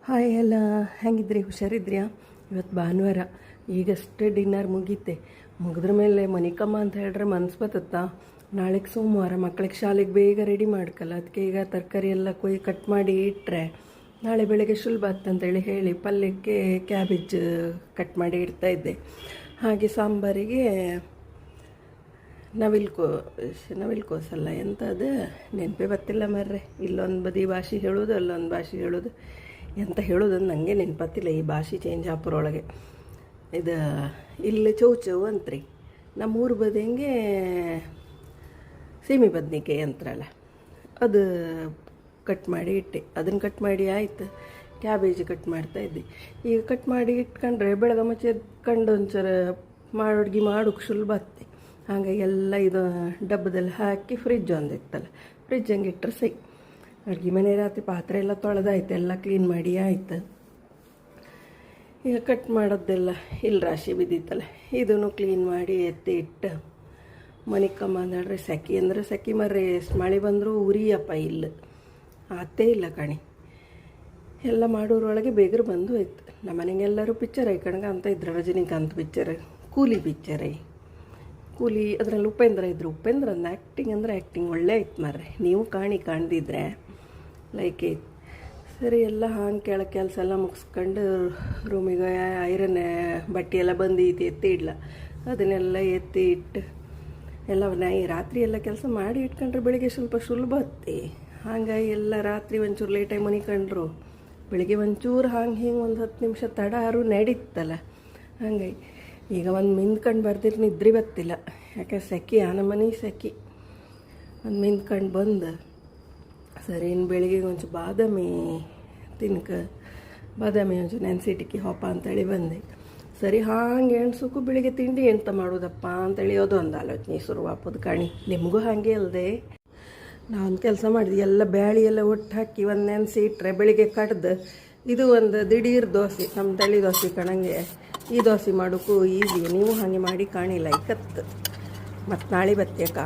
Hi ಎಲ್ಲ ಹೆಂಗಿದ್ರಿ? ಹುಷಾರಿದ್ರಿ? ಇವತ್ತು ಭಾನುವಾರ, ಈಗಷ್ಟೇ ಡಿನ್ನರ್ ಮುಗಿದ್ರ ಮೇಲೆ ಮನಿಕಮ್ಮ ಅಂತ ಹೇಳ್ರೆ ಮನ್ಸು ಬತ್ತತ್ತಾ. ನಾಳೆಗೆ ಸೋಮವಾರ, ಮಕ್ಳಿಗೆ ಶಾಲೆಗೆ ಬೇಗ ರೆಡಿ ಮಾಡ್ಕಲ್ಲ. ಅದಕ್ಕೆ ಈಗ ತರಕಾರಿ ಎಲ್ಲ ಕಟ್ ಮಾಡಿ ಇಟ್ಟರೆ ನಾಳೆ ಬೆಳಗ್ಗೆ ಸುಲಭ ಅಂತಂತೇಳಿ ಹೇಳಿ ಪಲ್ಯಕ್ಕೆ ಕ್ಯಾಬೇಜ್ ಕಟ್ ಮಾಡಿ ಇಡ್ತಾಯಿದ್ದೆ. ಹಾಗೆ ಸಾಂಬಾರಿಗೆ ನವಿಲ್ಕೋಸಲ್ಲ ಎಂಥದ್ದು ನೆನಪೇ ಬರ್ತಿಲ್ಲ ಮರ್ರೆ. ಇಲ್ಲೊಂದು ಬದಿ ಭಾಷೆ ಹೇಳೋದು, ಅಲ್ಲೊಂದು ಭಾಷೆ ಹೇಳೋದು, ಎಂತ ಹೇಳೋದಂದು ನನಗೆ ನೆನಪತ್ತಿಲ್ಲ. ಈ ಭಾಷೆ ಚೇಂಜ್ ಒಳಗೆ ಇದು ಇಲ್ಲಿ ಚೌಚೌ ಅಂತ್ರಿ, ನಮ್ಮೂರು ಬದಿಯಂಗೆ ಸೀಮೆ ಬದ್ನಿಕಾಯಿ ಅಂತಾರಲ್ಲ, ಅದು ಕಟ್ ಮಾಡಿ ಇಟ್ಟೆ. ಅದನ್ನು ಕಟ್ ಮಾಡಿ ಆಯ್ತು. ಕ್ಯಾಬೇಜ್ ಕಟ್ ಮಾಡ್ತಾಯಿದ್ದೆ. ಈಗ ಕಟ್ ಮಾಡಿ ಇಟ್ಕೊಂಡ್ರೆ ಬೆಳಗ್ಗೆ ಮುಚ್ಚೆ ಎದ್ಕೊಂಡು ಒಂಚೂರ ಅಡುಗೆ ಮಾಡೋಕ್ಕೆ ಸುಲಭ ಆಗ್ತಿ. ಹಾಗಾಗಿ ಎಲ್ಲ ಇದು ಡಬ್ಬದಲ್ಲಿ ಹಾಕಿ ಫ್ರಿಜ್ ಒಂದಿತ್ತಲ್ಲ, ಫ್ರಿಜ್ ಹಂಗೆ ಇಟ್ಟರೆ ಸೈ. ಅಡುಗೆ ಮನೆ ರಾತ್ರಿ ಪಾತ್ರೆ ಎಲ್ಲ ತೊಳೆದಾಯ್ತು, ಎಲ್ಲ ಕ್ಲೀನ್ ಮಾಡಿ ಆಯ್ತು. ಈಗ ಕಟ್ ಮಾಡೋದೆಲ್ಲ ಇಲ್ಲಿ ರಾಶಿ ಬಿದ್ದಿತ್ತಲ್ಲ, ಇದನ್ನು ಕ್ಲೀನ್ ಮಾಡಿ ಎತ್ತಿ ಇಟ್ಟು ಮನಿಕಮ್ಮ ಅಂದಾಡ್ರೆ ಸೆಕೆ ಅಂದರೆ ಸೆಕೆ ಮರ್ರಿ. ಮಳೆ ಬಂದರೂ ಉರಿಯಪ್ಪ ಇಲ್ಲ ಅತ್ತೇ ಇಲ್ಲ ಕಣಿ. ಎಲ್ಲ ಮಾಡೋರೊಳಗೆ ಬೇಗರು ಬಂದು ಹೋಯ್ತು. ನಮ್ಮ ಮನೆಗೆಲ್ಲರೂ ಪಿಕ್ಚರ್ ಐಕಣ್ಗೆ ಅಂತ ಇದ್ರು, ರಜನಿಕಾಂತ್ ಪಿಕ್ಚರ್, ಕೂಲಿ ಪಿಕ್ಚರೇ. ಕೂಲಿ ಅದರಲ್ಲಿ ಉಪೇಂದ್ರ ಇದ್ದರು. ಉಪೇಂದ್ರನ ಆ್ಯಕ್ಟಿಂಗ್ ಅಂದರೆ ಆ್ಯಕ್ಟಿಂಗ್ ಒಳ್ಳೆ ಐತೆ ಮಾರ್ರೆ. ನೀವು ಕಾಣ್ದಿದ್ರೆ ಲೈಕ್ ಐತೆ. ಸರಿ, ಎಲ್ಲ ಹಾಂಗೆ ಕೆಳಗೆ ಕೆಲಸ ಎಲ್ಲ ಮುಗಿಸ್ಕೊಂಡು ರೂಮಿಗೆ ಐರನ್ ಬಟ್ಟೆ ಎಲ್ಲ ಬಂದೈತಿ ಎತ್ತಿ ಇಡ್ಲ. ಅದನ್ನೆಲ್ಲ ಎತ್ತಿ ಇಟ್ಟು ಎಲ್ಲ ರಾತ್ರಿ ಎಲ್ಲ ಕೆಲಸ ಮಾಡಿ ಇಟ್ಕೊಂಡ್ರೆ ಬೆಳಿಗ್ಗೆ ಸ್ವಲ್ಪ ಸುಲಭ ಹತ್ತಿ. ಹಾಗಾಗಿ ಎಲ್ಲ ರಾತ್ರಿ ಒಂಚೂರು ಲೇಟಾಗಿ ಮನಿಕೊಂಡ್ರು ಬೆಳಿಗ್ಗೆ ಒಂಚೂರು ಹಿಂಗೆ ಒಂದು 10 ನಿಮಿಷ ತಡ ಆರು ನಡೀತಲ್ಲ. ಹಾಗಾಗಿ ಈಗ ಒಂದು ಮಿಂದ್ಕೊಂಡು ಬರ್ದಿರ್ ನಿದ್ರೆ ಬತ್ತಿಲ್ಲ. ಯಾಕೆ ಸೆಕೆ, ಮನೆ ಸೆಕೆ. ಒಂದು ಮಿಂದ್ಕೊಂಡು ಬಂದು ಸರಿ ಇನ್ನು ಬೆಳಿಗ್ಗೆ ಒಂಚೂರು ಬಾದಾಮಿ ಬಾದಾಮಿ ಒಂಚೂರು ನೆನೆಸಿಟ್ಟಿಕ್ಕಿ ಹೋಪ ಅಂತೇಳಿ ಬಂದೆ. ಸರಿ ಹಾಂಗೆ ಎಣ್ಸೋಕ್ಕೂ ಬೆಳಿಗ್ಗೆ ತಿಂಡಿ ಎಂತ ಮಾಡೋದಪ್ಪ ಅಂತೇಳಿ ಅದೊಂದು ಆಲೋಚನೆ ಶುರುವಾಪದ ಕಾಣಿ. ನಿಮಗೂ ಹಾಗೆ ಅಲ್ಲದೆ ನಾವೊಂದು ಕೆಲಸ ಮಾಡಿದ್ವಿ, ಎಲ್ಲ ಬ್ಯಾಳಿ ಎಲ್ಲ ಒಟ್ಟು ಹಾಕಿ ಒಂದು ನೆನೆಸಿ ಇಟ್ಟರೆ ಬೆಳಿಗ್ಗೆ ಕಡ್ದು ಇದು ಒಂದು ದಿಢೀರ್ ದೋಸೆ, ನಮ್ಮ ತಳಿ ದೋಸೆ ಕಣಂಗೆ. ಈ ದೋಸೆ ಮಾಡೋಕ್ಕೂ ಈಸಿ. ನೀವು ಹಾಗೆ ಮಾಡಿ ಕಾಣಿಲ್ಲ ಇಕತ್ತು. ಮತ್ತು ನಾಳೆ ಬತ್ತೇಕ